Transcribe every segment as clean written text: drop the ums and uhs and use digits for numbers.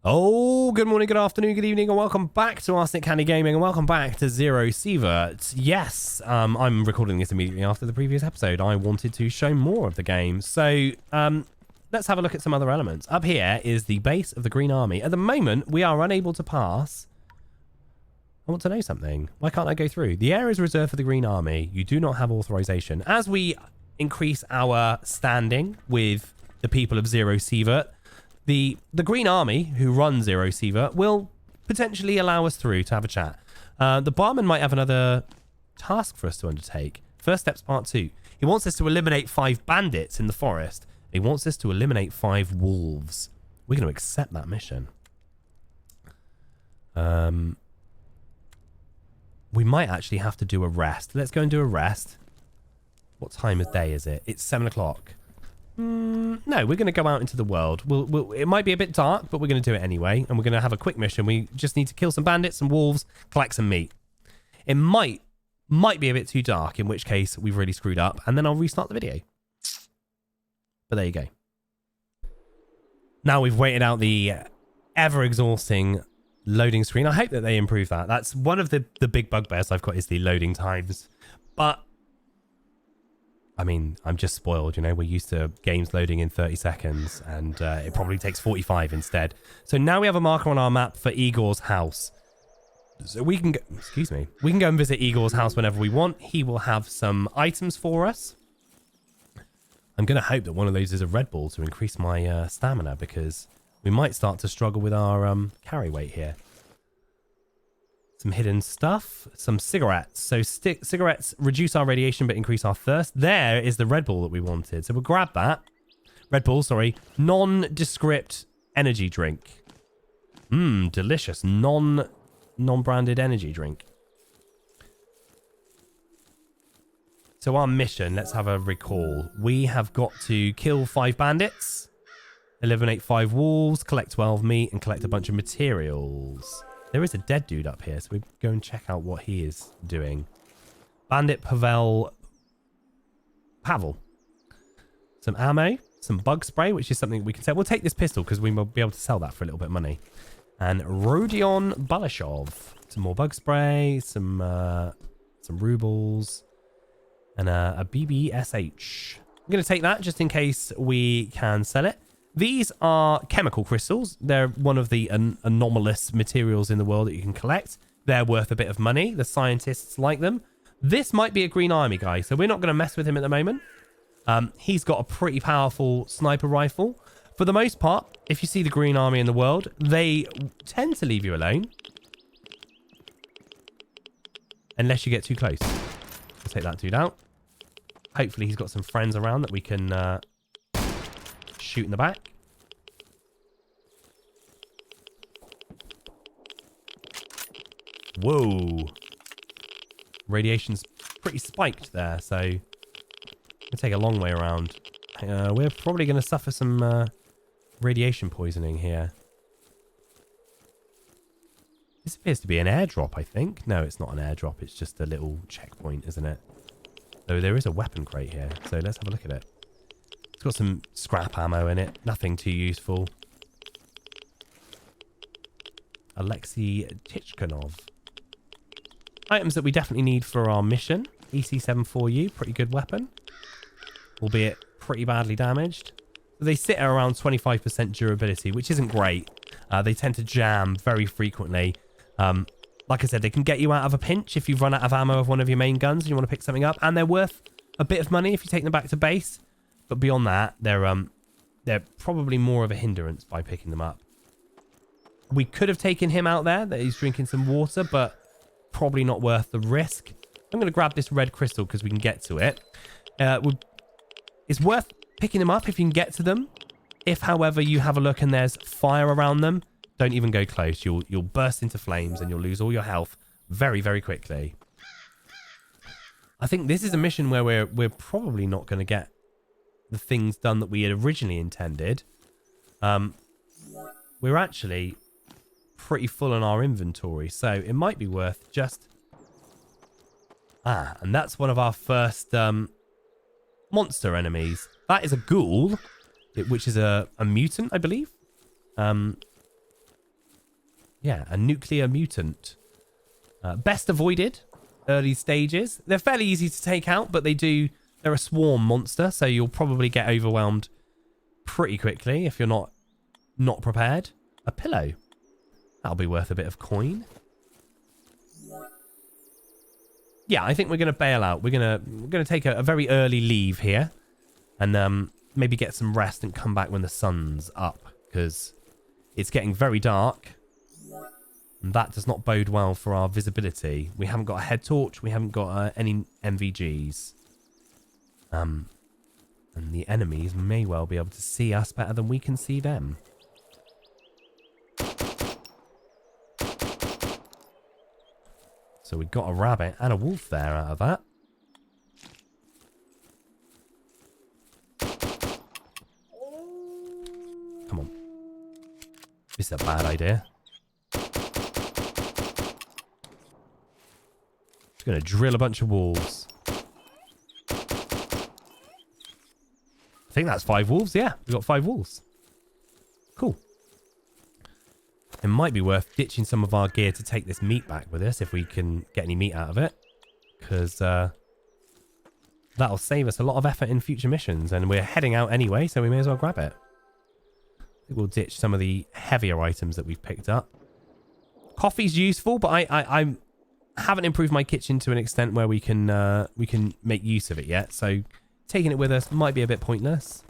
Oh, good morning, good afternoon, good evening, and welcome back to Arsenic Candy Gaming, and welcome back to Zero Sievert. Yes, I'm recording this immediately after the previous episode. I wanted to show more of the game. So, let's have a look at some other elements. Up here is the base of the Green Army. At the moment, we are unable to pass. I want to know something. Why can't I go through? The area is reserved for the Green Army. You do not have authorization. As we increase our standing with the people of Zero Sievert, the Green Army, who run Zero Sievert, will potentially allow us through to have a chat. The barman might have another task for us to undertake. First Steps Part 2. He wants us to eliminate 5 bandits in the forest. He wants us to eliminate 5 wolves. We're going to accept that mission. We might actually have to do a rest. Let's go and do a rest. What time of day is it? It's 7 o'clock. No, we're going to go out into the world. It might be a bit dark, but we're going to do it anyway. And we're going to have a quick mission. We just need to kill some bandits, some wolves, collect some meat. It might be a bit too dark, in which case we've really screwed up. And then I'll restart the video. But there you go. Now we've waited out the ever-exhausting loading screen. I hope that they improve that. That's one of the big bugbears I've got is the loading times. But I mean, I'm just spoiled, you know. We're used to games loading in 30 seconds, and it probably takes 45 instead. So now we have a marker on our map for Igor's house. So we can go, excuse me, we can go and visit Igor's house whenever we want. He will have some items for us. I'm going to hope that one of those is a Red Bull to increase my stamina, because we might start to struggle with our carry weight here. Some hidden stuff, some cigarettes. So cigarettes reduce our radiation but increase our thirst. There is the Red Bull that we wanted. So we'll grab that. Red Bull, sorry. Nondescript energy drink. Delicious. Non-branded energy drink. So our mission, let's have a recall. We have got to kill 5 bandits, eliminate 5 wolves, collect 12 meat, and collect a bunch of materials. There is a dead dude up here, so we go and check out what he is doing. Bandit Pavel. Some ammo, some bug spray, which is something we can sell. We'll take this pistol because we will be able to sell that for a little bit of money. And Rodion Balashov. Some more bug spray, some rubles, and a BBSH. I'm going to take that just in case we can sell it. These are chemical crystals. They're one of the anomalous materials in the world that you can collect. They're worth a bit of money. The scientists like them. This might be a Green Army guy, so we're not going to mess with him at the moment. He's got a pretty powerful sniper rifle. For the most part, if you see the Green Army in the world, they tend to leave you alone. Unless you get too close. Let's take that dude out. Hopefully he's got some friends around that we can shoot in the back. Whoa. Radiation's pretty spiked there, so we'll take a long way around. We're probably going to suffer some radiation poisoning here. This appears to be an airdrop, I think. No, it's not an airdrop. It's just a little checkpoint, isn't it? Though there is a weapon crate here, so let's have a look at it. It's got some scrap ammo in it. Nothing too useful. Alexei Tichkanov. Items that we definitely need for our mission. EC74U, pretty good weapon. Albeit pretty badly damaged. They sit at around 25% durability, which isn't great. They tend to jam very frequently. Like I said, they can get you out of a pinch if you've run out of ammo of one of your main guns and you want to pick something up. And they're worth a bit of money if you take them back to base. But beyond that, they're probably more of a hindrance by picking them up. We could have taken him out there, that he's drinking some water, but probably not worth the risk. I'm going to grab this red crystal because we can get to it. It's worth picking them up if you can get to them. If, however, you have a look and there's fire around them, don't even go close. You'll burst into flames and you'll lose all your health very, very quickly. I think this is a mission where we're probably not going to get the things done that we had originally intended. We're actually pretty full on our inventory, so it might be worth just... and that's one of our first monster enemies. That is a ghoul, which is a mutant, I believe. Yeah, a nuclear mutant. Best avoided. Early stages. They're fairly easy to take out, but they're a swarm monster, so you'll probably get overwhelmed pretty quickly if you're not prepared. A pillow. That'll be worth a bit of coin. Yeah, I think we're going to bail out. We're going to take a very early leave here and maybe get some rest and come back when the sun's up, because it's getting very dark. And that does not bode well for our visibility. We haven't got a head torch. We haven't got any MVGs. And the enemies may well be able to see us better than we can see them. So we got a rabbit and a wolf there out of that. Come on. This is a bad idea. Just going to drill a bunch of wolves. I think that's 5 wolves. Yeah, we got 5 wolves. Cool. It might be worth ditching some of our gear to take this meat back with us if we can get any meat out of it. Because that'll save us a lot of effort in future missions. And we're heading out anyway, so we may as well grab it. I think we'll ditch some of the heavier items that we've picked up. Coffee's useful, but I haven't improved my kitchen to an extent where we can make use of it yet. So taking it with us might be a bit pointless.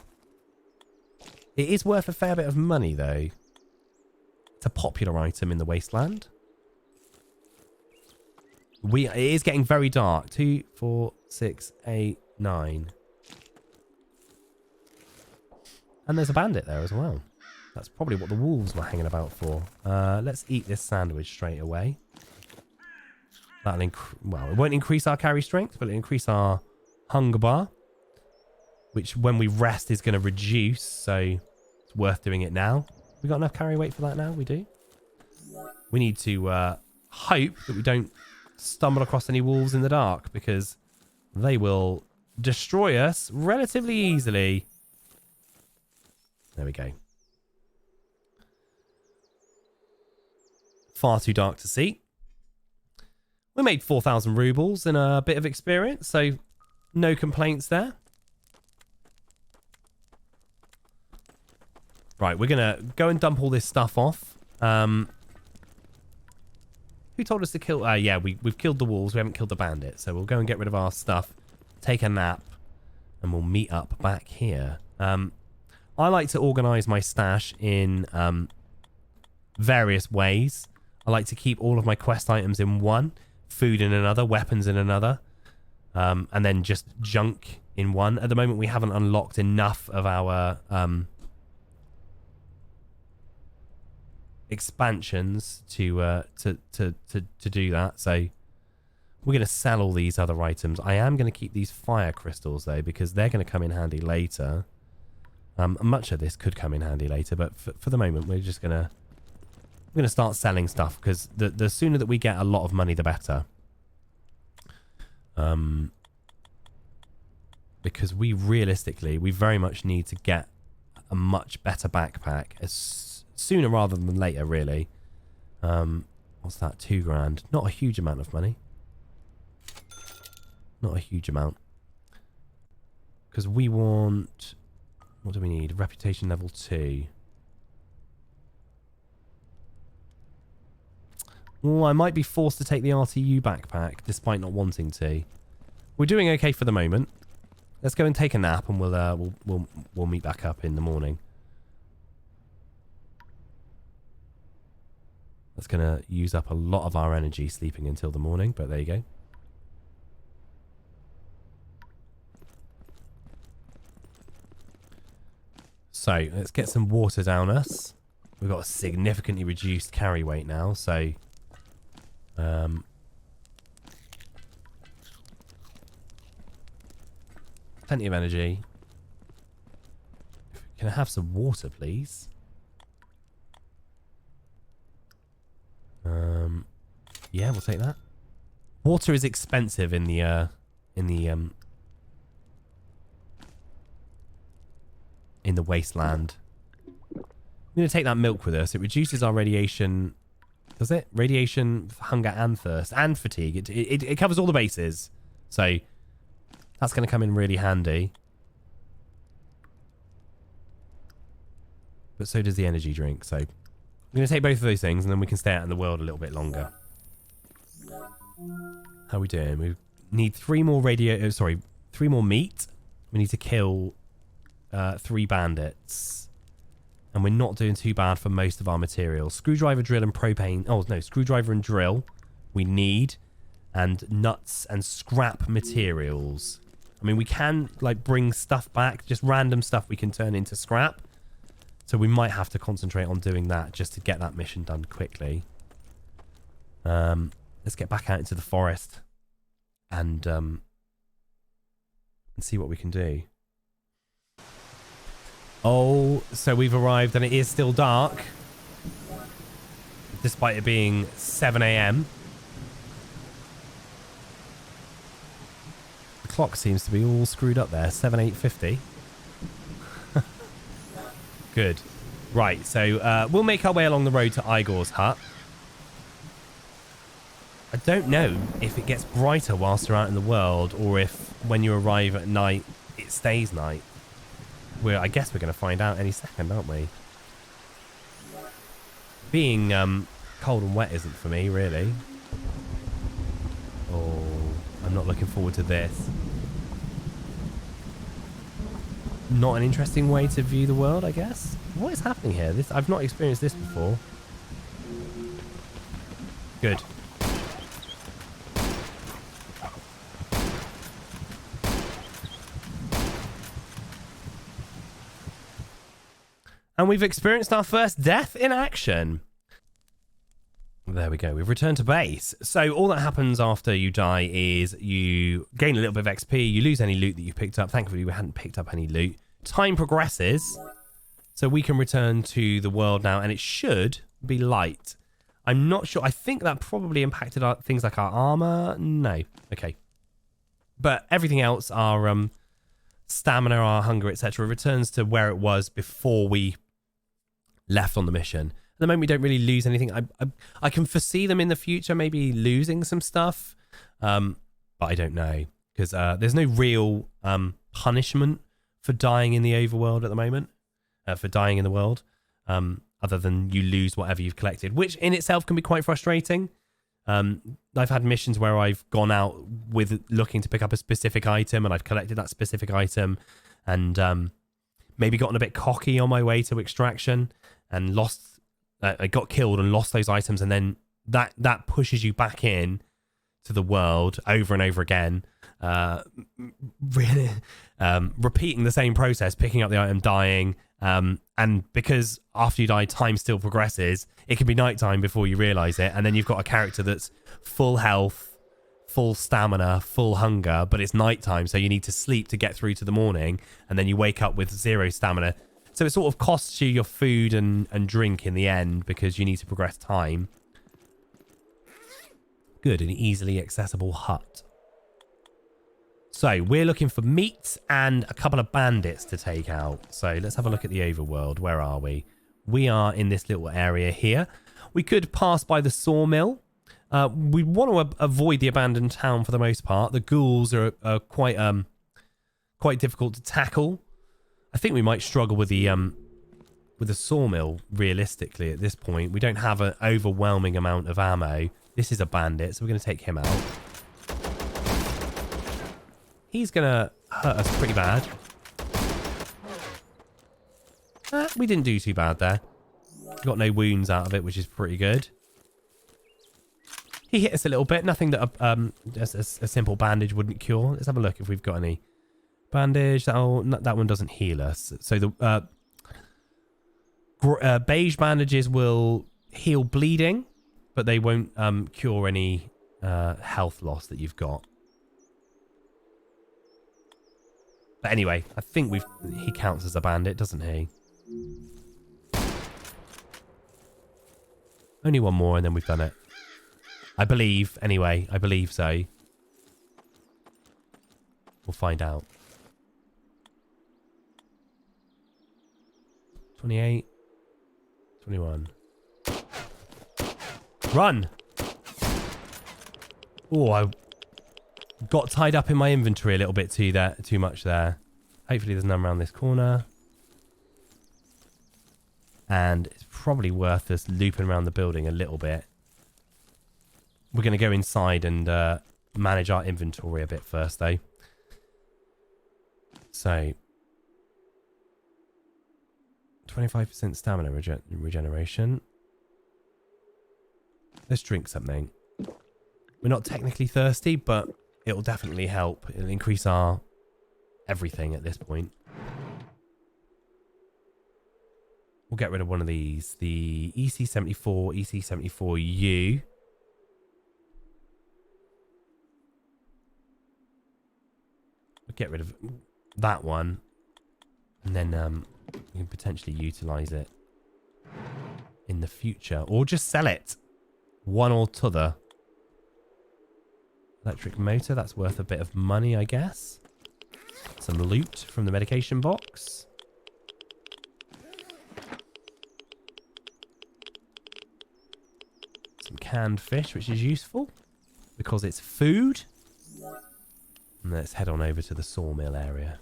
It is worth a fair bit of money, though. It's a popular item in the wasteland. It is getting very dark. 2, 4, 6, 8, 9. And there's a bandit there as well. That's probably what the wolves were hanging about for. Let's eat this sandwich straight away. That'll well, it won't increase our carry strength, but it'll increase our hunger bar, which when we rest is going to reduce, so it's worth doing it now. We got enough carry weight for that now? We do. We need to hope that we don't stumble across any wolves in the dark, because they will destroy us relatively easily. There we go. Far too dark to see. We made 4,000 rubles and a bit of experience, so no complaints there. Right, we're going to go and dump all this stuff off. Who told us to kill... yeah, we've killed the wolves. We haven't killed the bandits. So we'll go and get rid of our stuff, take a nap, and we'll meet up back here. I like to organise my stash in various ways. I like to keep all of my quest items in one, food in another, weapons in another, and then just junk in one. At the moment, we haven't unlocked enough of our... expansions to do that, so we're going to sell all these other items. I am going to keep these fire crystals though, because they're going to come in handy later. Much of this could come in handy later, but for the moment we're just going to start selling stuff, because the sooner that we get a lot of money the better. Because we very much need to get a much better backpack as sooner rather than later, really. What's that? 2 grand. Not a huge amount of money. Not a huge amount. Because we want... What do we need? Reputation level 2. Well, I might be forced to take the RTU backpack, despite not wanting to. We're doing okay for the moment. Let's go and take a nap, and we'll meet back up in the morning. That's going to use up a lot of our energy sleeping until the morning, but there you go. So, let's get some water down us. We've got a significantly reduced carry weight now, so... plenty of energy. Can I have some water, please? Yeah, we'll take that. Water is expensive in the wasteland. I'm going to take that milk with us. It reduces our radiation Does it? Radiation, hunger, and thirst, and fatigue. It covers all the bases. So that's going to come in really handy. But so does the energy drink. So I'm going to take both of those things, and then we can stay out in the world a little bit longer. How are we doing? We need 3 more three more meat. We need to kill 3 bandits. And we're not doing too bad for most of our materials. Screwdriver, drill, and propane. Oh, no. Screwdriver and drill we need. And nuts and scrap materials. I mean, we can, like, bring stuff back. Just random stuff we can turn into scrap. So we might have to concentrate on doing that just to get that mission done quickly. Let's get back out into the forest. And see what we can do. Oh, so we've arrived and it is still dark. Despite it being 7 a.m. The clock seems to be all screwed up there. 7:50. Good. Right, so we'll make our way along the road to Igor's hut. I don't know if it gets brighter whilst you're out in the world or if when you arrive at night, it stays night. I guess we're going to find out any second, aren't we? Being cold and wet isn't for me, really. Oh, I'm not looking forward to this. Not an interesting way to view the world, I guess. What is happening here? I've not experienced this before. Good. And we've experienced our first death in action. There we go. We've returned to base. So all that happens after you die is you gain a little bit of XP. You lose any loot that you picked up. Thankfully, we hadn't picked up any loot. Time progresses. So we can return to the world now. And it should be light. I'm not sure. I think that probably impacted things like our armor. No. Okay. But everything else, our stamina, our hunger, etc., returns to where it was before we left on the mission. At the moment, we don't really lose anything. I can foresee them in the future maybe losing some stuff, but I don't know because there's no real punishment for dying in the overworld at the moment, for dying in the world, other than you lose whatever you've collected, which in itself can be quite frustrating. I've had missions where I've gone out with looking to pick up a specific item and I've collected that specific item and maybe gotten a bit cocky on my way to extraction and lost, I got killed and lost those items, and then that pushes you back in to the world over and over again, really, repeating the same process, picking up the item, dying, and because after you die, time still progresses, it can be nighttime before you realize it, and then you've got a character that's full health, full stamina, full hunger, but it's nighttime, so you need to sleep to get through to the morning, and then you wake up with 0 stamina. So it sort of costs you your food and drink in the end because you need to progress time. Good, an easily accessible hut. So we're looking for meat and a couple of bandits to take out. So let's have a look at the overworld. Where are we? We are in this little area here. We could pass by the Sawmill. We want to avoid the abandoned town for the most part. The ghouls are quite difficult to tackle. I think we might struggle with the Sawmill realistically at this point. We don't have an overwhelming amount of ammo. This is a bandit, so we're going to take him out. He's going to hurt us pretty bad. We didn't do too bad there. Got no wounds out of it, which is pretty good. He hit us a little bit. Nothing that a simple bandage wouldn't cure. Let's have a look if we've got any. Bandage. That one doesn't heal us. So the beige bandages will heal bleeding, but they won't cure any health loss that you've got. But anyway, I think he counts as a bandit, doesn't he? Only one more and then we've done it. I believe, anyway. I believe so. We'll find out. 28. 21. Run! Oh, I got tied up in my inventory a little bit too much there. Hopefully there's none around this corner. And it's probably worth us looping around the building a little bit. We're going to go inside and manage our inventory a bit first, though. So, 25% stamina regeneration. Let's drink something. We're not technically thirsty, but it'll definitely help. It'll increase our everything at this point. We'll get rid of one of these. The EC74, EC74U. We'll get rid of that one. And then we can potentially utilize it in the future. Or just sell it. One or t'other. Electric motor. That's worth a bit of money, I guess. Some loot from the medication box. Some canned fish, which is useful because it's food. And let's head on over to the sawmill area.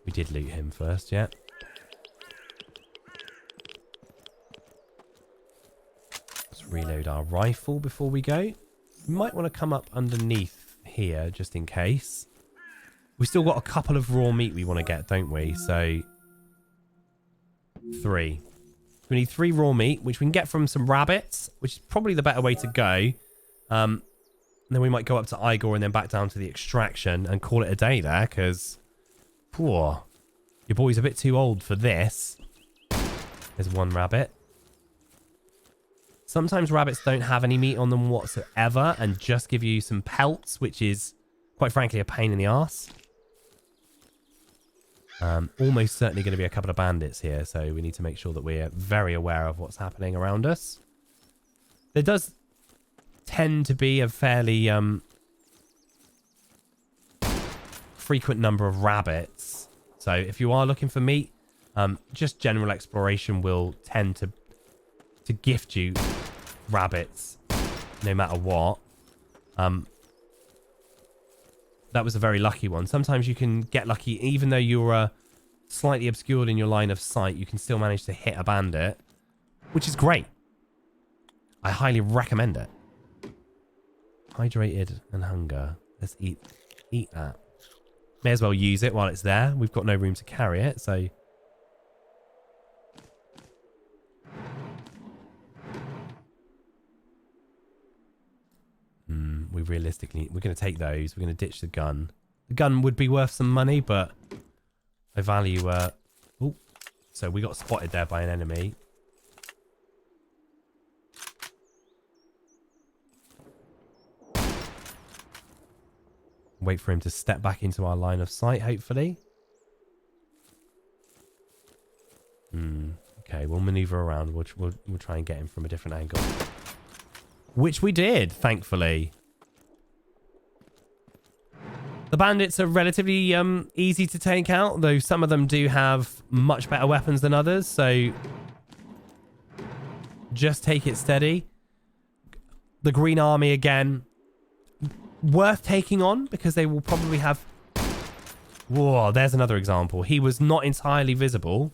We did loot him first, yeah. Let's reload our rifle before we go. We might want to come up underneath here just in case. We still got a couple of raw meat we want to get, don't we? So 3. We need 3 raw meat, which we can get from some rabbits, which is probably the better way to go. And then we might go up to Igor and then back down to the extraction and call it a day there, because poor, your boy's a bit too old for this. There's one rabbit. Sometimes rabbits don't have any meat on them whatsoever and just give you some pelts, which is, quite frankly, a pain in the arse. Almost certainly going to be a couple of bandits here, so we need to make sure that we're very aware of what's happening around us. There does tend to be a fairly frequent number of rabbits, so if you are looking for meat, just general exploration will tend to gift you rabbits no matter what. That was a very lucky one. Sometimes you can get lucky even though you're slightly obscured in your line of sight. You can still manage to hit a bandit, which is great. I highly recommend it. Hydrated and hunger. Let's eat that. May as well use it while it's there. We've got no room to carry it, so... we realistically... We're going to take those. We're going to ditch the gun. The gun would be worth some money, but I value... Oh, so we got spotted there by an enemy. Wait for him to step back into our line of sight, hopefully. Okay, we'll maneuver around. We'll try and get him from a different angle. Which we did, thankfully. The bandits are relatively easy to take out, though some of them do have much better weapons than others, so just take it steady. The Green Army, again, worth taking on because they will probably have... Whoa, there's another example. He was not entirely visible,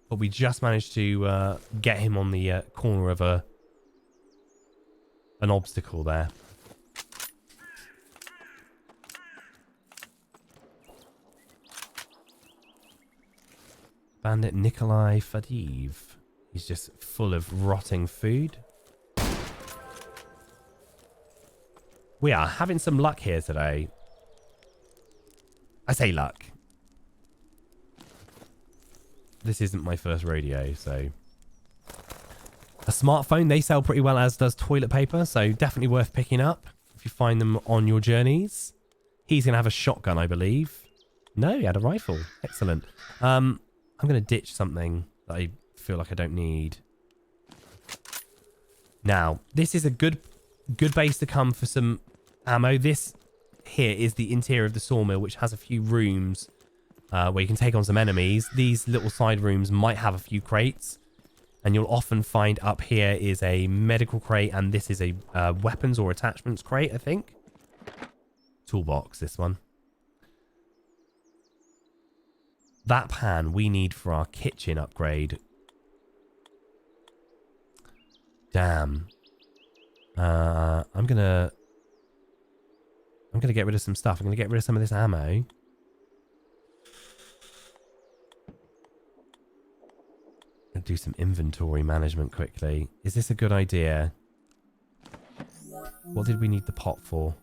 but we just managed to get him on the corner of an obstacle there. Bandit Nikolai Fadiv. He's just full of rotting food. We are having some luck here today. I say luck. This isn't my first rodeo, so... A smartphone, they sell pretty well, as does toilet paper, so definitely worth picking up if you find them on your journeys. He's going to have a shotgun, I believe. No, he had a rifle. Excellent. I'm going to ditch something that I feel like I don't need. Now, this is a good base to come for some ammo. This here is the interior of the sawmill, which has a few rooms where you can take on some enemies. These little side rooms might have a few crates. And you'll often find up here is a medical crate, and this is a weapons or attachments crate, I think. Toolbox, this one. That pan we need for our kitchen upgrade. Damn. I'm gonna get rid of some stuff. I'm gonna get rid of some of this ammo. And do some inventory management quickly. Is this a good idea? What did we need the pot for?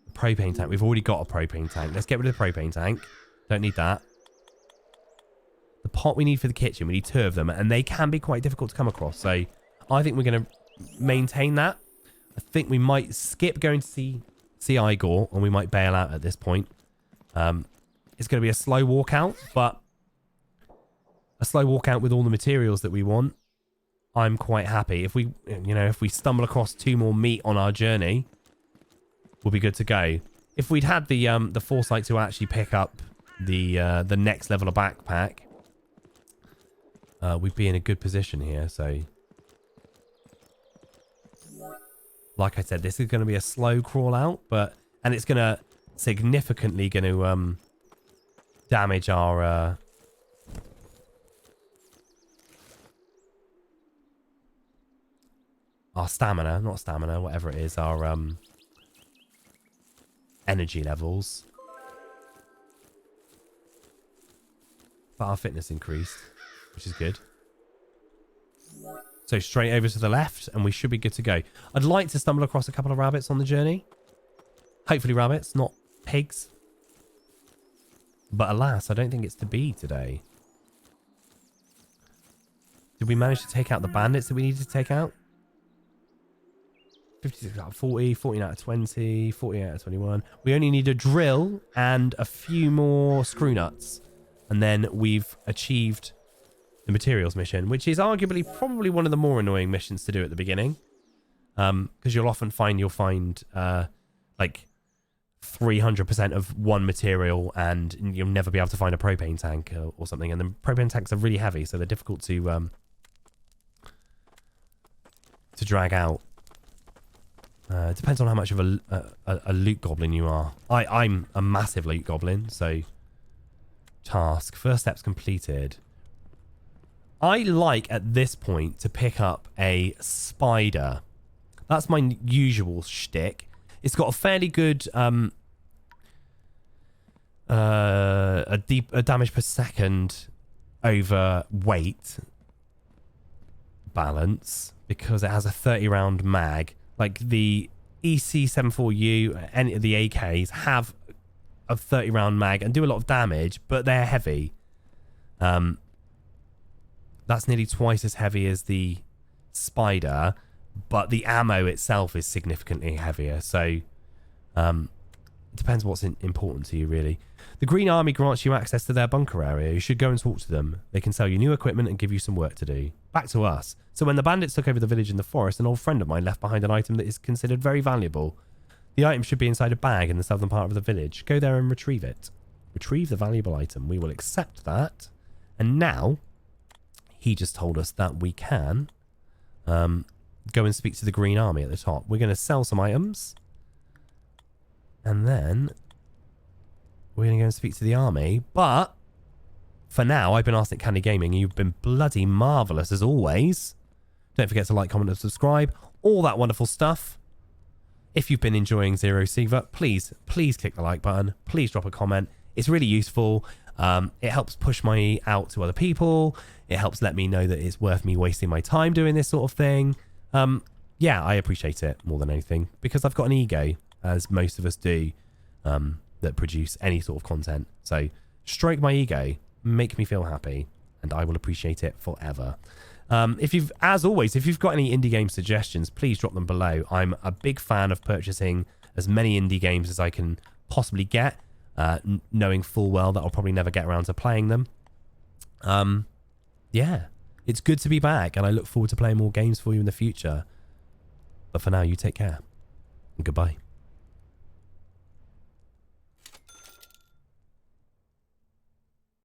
The propane tank. We've already got a propane tank. Let's get rid of the propane tank. Don't need that. The pot we need for the kitchen. We need 2 of them. And they can be quite difficult to come across. So I think we're going to maintain that. I think we might skip going to see Igor. And we might bail out at this point. It's going to be a slow walkout. But a slow walkout with all the materials that we want. I'm quite happy. If we, if we stumble across 2 more meat on our journey, we'll be good to go. If we'd had the foresight to actually pick up the next level of backpack, we'd be in a good position here. So, like I said, this is going to be a slow crawl out, and it's going to significantly damage our stamina, not stamina, whatever it is, our energy levels. But our fitness increased, which is good. So straight over to the left, and we should be good to go. I'd like to stumble across a couple of rabbits on the journey. Hopefully rabbits, not pigs. But alas, I don't think it's to be today. Did we manage to take out the bandits that we needed to take out? 56 out of 40, 14 out of 20, 40 out of 21. We only need a drill and a few more screw nuts. And then we've achieved the materials mission, which is arguably probably one of the more annoying missions to do at the beginning. Because you'll often find like 300% of one material, and you'll never be able to find a propane tank or something. And the propane tanks are really heavy, so they're difficult to drag out. It depends on how much of a loot goblin you are. I'm a massive loot goblin, so task. First step's completed. I like at this point to pick up a spider. That's my usual shtick. It's got a fairly good a damage per second over weight balance because it has a 30 round mag. Like the EC74U, any of the AKs have a 30 round mag and do a lot of damage, but they're heavy. That's nearly twice as heavy as the spider, but the ammo itself is significantly heavier. So it depends what's important to you, really. The Green Army grants you access to their bunker area. You should go and talk to them. They can sell you new equipment and give you some work to do. Back to us. So when the bandits took over the village in the forest, an old friend of mine left behind an item that is considered very valuable. The item should be inside a bag in the southern part of the village. Go there and retrieve it. Retrieve the valuable item. We will accept that. And now, he just told us that we can go and speak to the Green Army at the top. We're going to sell some items. And then we're going to go and speak to the army. But for now, I've been Arsenic Candy Gaming. You've been bloody marvellous as always. Don't forget to like, comment, and subscribe. All that wonderful stuff. If you've been enjoying Zero Sievert, please click the like button. Please drop a comment. It's really useful. It helps push my out to other people. It helps let me know that it's worth me wasting my time doing this sort of thing. Yeah, I appreciate it more than anything because I've got an ego, as most of us do, that produce any sort of content. So stroke my ego, make me feel happy, and I will appreciate it forever. As always, if you've got any indie game suggestions, please drop them below. I'm a big fan of purchasing as many indie games as I can possibly get, knowing full well that I'll probably never get around to playing them. Yeah, it's good to be back, and I look forward to playing more games for you in the future. But for now, you take care, and goodbye.